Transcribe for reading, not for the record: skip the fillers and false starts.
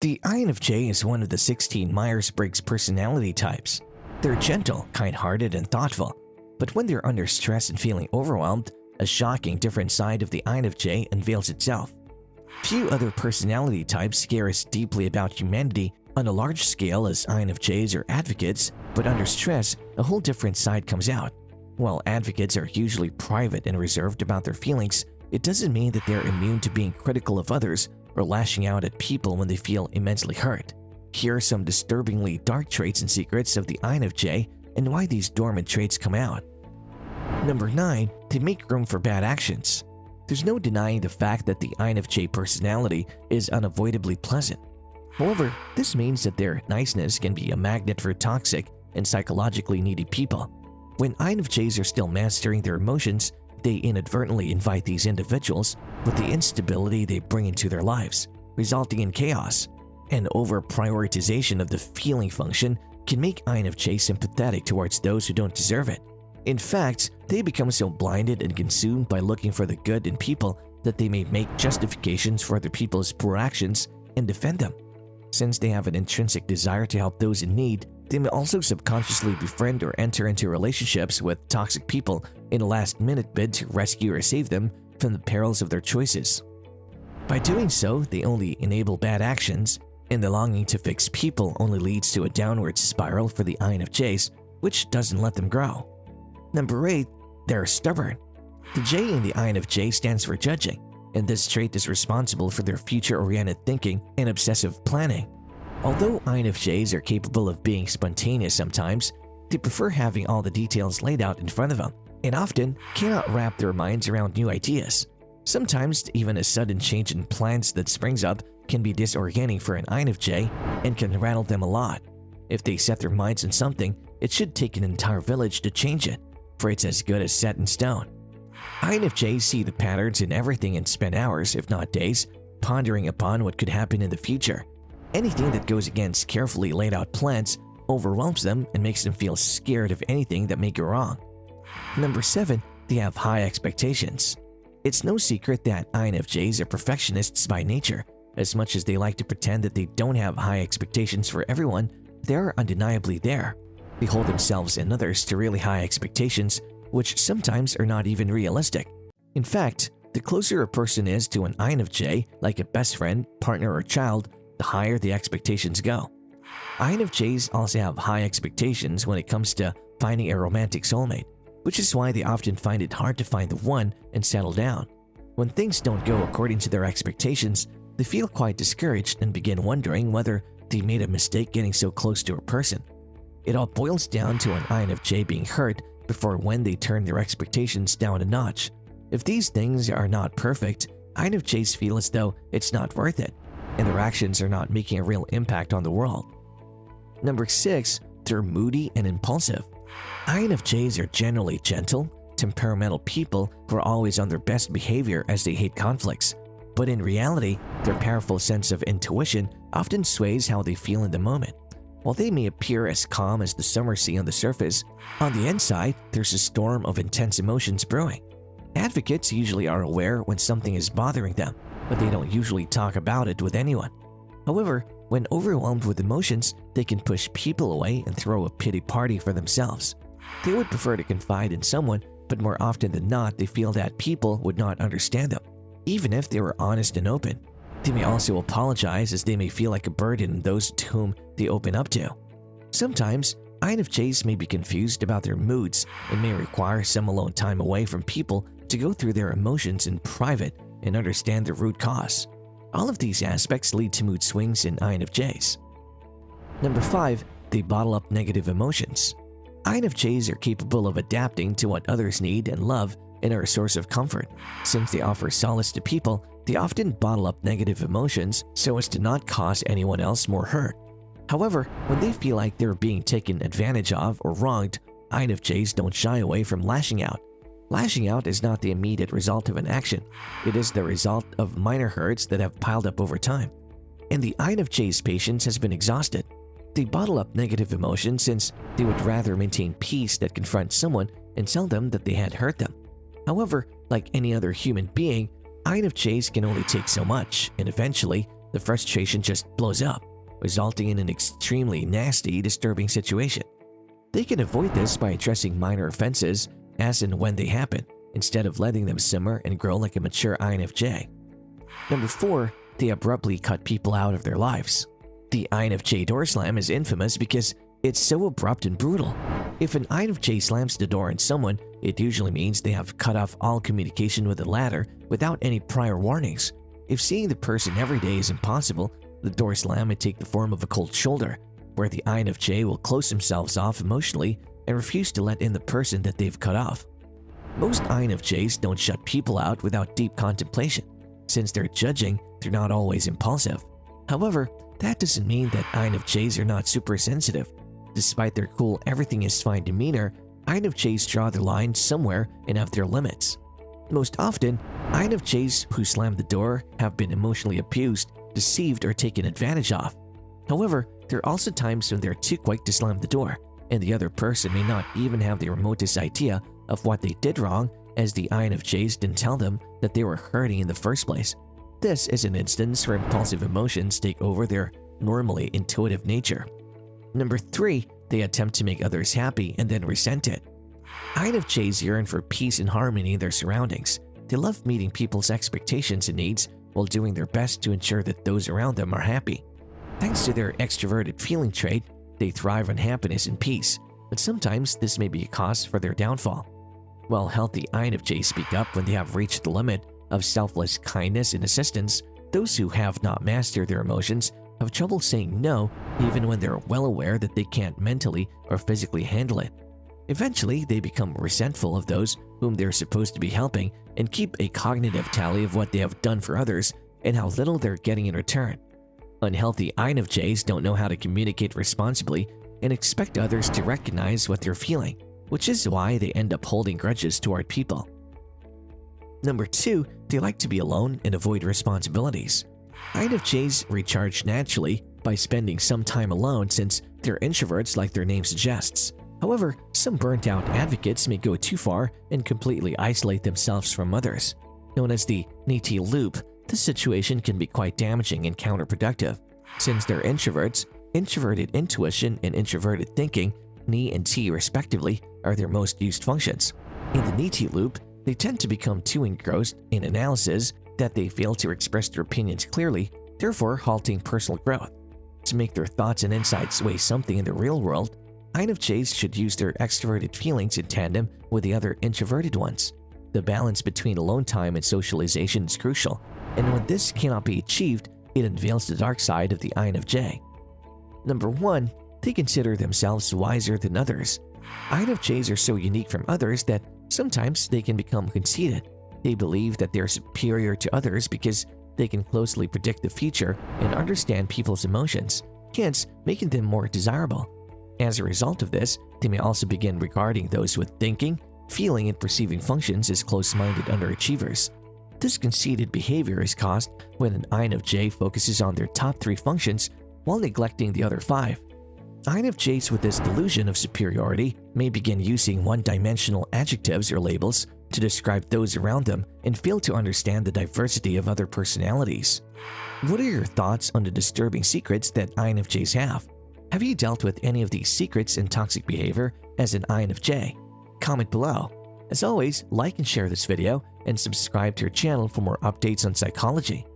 The INFJ is one of the 16 Myers-Briggs personality types. They're gentle, kind-hearted, and thoughtful. But when they're under stress and feeling overwhelmed, a shocking different side of the INFJ unveils itself. Few other personality types care as deeply about humanity on a large scale as INFJs or advocates, but under stress, a whole different side comes out. While advocates are usually private and reserved about their feelings, it doesn't mean that they're immune to being critical of others or lashing out at people when they feel immensely hurt. Here are some disturbingly dark traits and secrets of the INFJ and why these dormant traits come out. Number 9. They make room for bad actions. There's no denying the fact that the INFJ personality is unavoidably pleasant. However, this means that their niceness can be a magnet for toxic and psychologically needy people. When INFJs are still mastering their emotions, they inadvertently invite these individuals with the instability they bring into their lives, resulting in chaos. An over-prioritization of the feeling function can make INFJ sympathetic towards those who don't deserve it. In fact, they become so blinded and consumed by looking for the good in people that they may make justifications for other people's poor actions and defend them. Since they have an intrinsic desire to help those in need, they may also subconsciously befriend or enter into relationships with toxic people in a last-minute bid to rescue or save them from the perils of their choices. By doing so, they only enable bad actions, and the longing to fix people only leads to a downward spiral for the INFJs, which doesn't let them grow. Number 8. They're stubborn. The J in the INFJ stands for judging, and this trait is responsible for their future-oriented thinking and obsessive planning. Although INFJs are capable of being spontaneous sometimes, they prefer having all the details laid out in front of them, and often cannot wrap their minds around new ideas. Sometimes even a sudden change in plans that springs up can be disorienting for an INFJ and can rattle them a lot. If they set their minds on something, it should take an entire village to change it, for it's as good as set in stone. INFJs see the patterns in everything and spend hours, if not days, pondering upon what could happen in the future. Anything that goes against carefully laid out plans overwhelms them and makes them feel scared of anything that may go wrong. Number 7. They have high expectations. It's no secret that INFJs are perfectionists by nature. As much as they like to pretend that they don't have high expectations for everyone, they are undeniably there. They hold themselves and others to really high expectations, which sometimes are not even realistic. In fact, the closer a person is to an INFJ, like a best friend, partner, or child, the higher the expectations go. INFJs also have high expectations when it comes to finding a romantic soulmate, which is why they often find it hard to find the one and settle down. When things don't go according to their expectations, they feel quite discouraged and begin wondering whether they made a mistake getting so close to a person. It all boils down to an INFJ being hurt before when they turn their expectations down a notch. If these things are not perfect, INFJs feel as though it's not worth it, and their actions are not making a real impact on the world. Number 6. They're moody and impulsive. INFJs are generally gentle, temperamental people who are always on their best behavior as they hate conflicts. But in reality, their powerful sense of intuition often sways how they feel in the moment. While they may appear as calm as the summer sea on the surface, on the inside, there's a storm of intense emotions brewing. Advocates usually are aware when something is bothering them, but they don't usually talk about it with anyone. However, when overwhelmed with emotions, they can push people away and throw a pity party for themselves. They would prefer to confide in someone, but more often than not, they feel that people would not understand them, even if they were honest and open. They may also apologize as they may feel like a burden on those to whom they open up to. Sometimes, INFJs may be confused about their moods and may require some alone time away from people to go through their emotions in private and understand the root cause. All of these aspects lead to mood swings in INFJs. Number 5. They bottle up negative emotions. INFJs are capable of adapting to what others need and love and are a source of comfort. Since they offer solace to people, they often bottle up negative emotions so as to not cause anyone else more hurt. However, when they feel like they're being taken advantage of or wronged, INFJs don't shy away from lashing out. Lashing out is not the immediate result of an action. It is the result of minor hurts that have piled up over time. And the INFJ's patience has been exhausted. They bottle up negative emotions since they would rather maintain peace than confront someone and tell them that they had hurt them. However, like any other human being, INFJs can only take so much, and eventually, the frustration just blows up, resulting in an extremely nasty, disturbing situation. They can avoid this by addressing minor offenses as and when they happen, instead of letting them simmer and grow like a mature INFJ. Number 4, they abruptly cut people out of their lives. The INFJ door slam is infamous because it's so abrupt and brutal. If an INFJ slams the door on someone, it usually means they have cut off all communication with the latter without any prior warnings. If seeing the person every day is impossible, the door slam may take the form of a cold shoulder, where the INFJ will close themselves off emotionally and refuse to let in the person that they've cut off. Most INFJs don't shut people out without deep contemplation. Since they're judging, they're not always impulsive. However, that doesn't mean that INFJs are not super sensitive. Despite their cool everything is fine demeanor, INFJs draw the line somewhere and have their limits. Most often, INFJs who slam the door have been emotionally abused, deceived, or taken advantage of. However, there are also times when they're too quick to slam the door, and the other person may not even have the remotest idea of what they did wrong, as the INFJs didn't tell them that they were hurting in the first place. This is an instance where impulsive emotions take over their normally intuitive nature. Number 3, they attempt to make others happy and then resent it. INFJs yearn for peace and harmony in their surroundings. They love meeting people's expectations and needs while doing their best to ensure that those around them are happy. Thanks to their extroverted feeling trait, they thrive on happiness and peace, but sometimes this may be a cause for their downfall. While healthy INFJs speak up when they have reached the limit of selfless kindness and assistance, those who have not mastered their emotions have trouble saying no even when they're well aware that they can't mentally or physically handle it. Eventually, they become resentful of those whom they're supposed to be helping and keep a cognitive tally of what they have done for others and how little they're getting in return. Unhealthy INFJs don't know how to communicate responsibly and expect others to recognize what they're feeling, which is why they end up holding grudges toward people. Number 2, they like to be alone and avoid responsibilities. INFJs recharge naturally by spending some time alone since they're introverts like their name suggests. However, some burnt-out advocates may go too far and completely isolate themselves from others. Known as the Niti loop, this situation can be quite damaging and counterproductive. Since they're introverts, introverted intuition and introverted thinking, Ni and Ti respectively, are their most used functions. In the Niti loop, they tend to become too engrossed in analysis that they fail to express their opinions clearly, therefore halting personal growth. To make their thoughts and insights weigh something in the real world, INFJs should use their extroverted feelings in tandem with the other introverted ones. The balance between alone time and socialization is crucial, and when this cannot be achieved, it unveils the dark side of the INFJ. Number 1, they consider themselves wiser than others. INFJs are so unique from others that sometimes they can become conceited. They believe that they're superior to others because they can closely predict the future and understand people's emotions, hence making them more desirable. As a result of this, they may also begin regarding those with thinking, feeling, and perceiving functions as close-minded underachievers. This conceited behavior is caused when an INFJ focuses on their top 3 functions while neglecting the other 5. INFJs with this delusion of superiority may begin using one-dimensional adjectives or labels to describe those around them and fail to understand the diversity of other personalities. What are your thoughts on the disturbing secrets that INFJs have? Have you dealt with any of these secrets and toxic behavior as an INFJ? Comment below. As always, like and share this video and subscribe to our channel for more updates on psychology.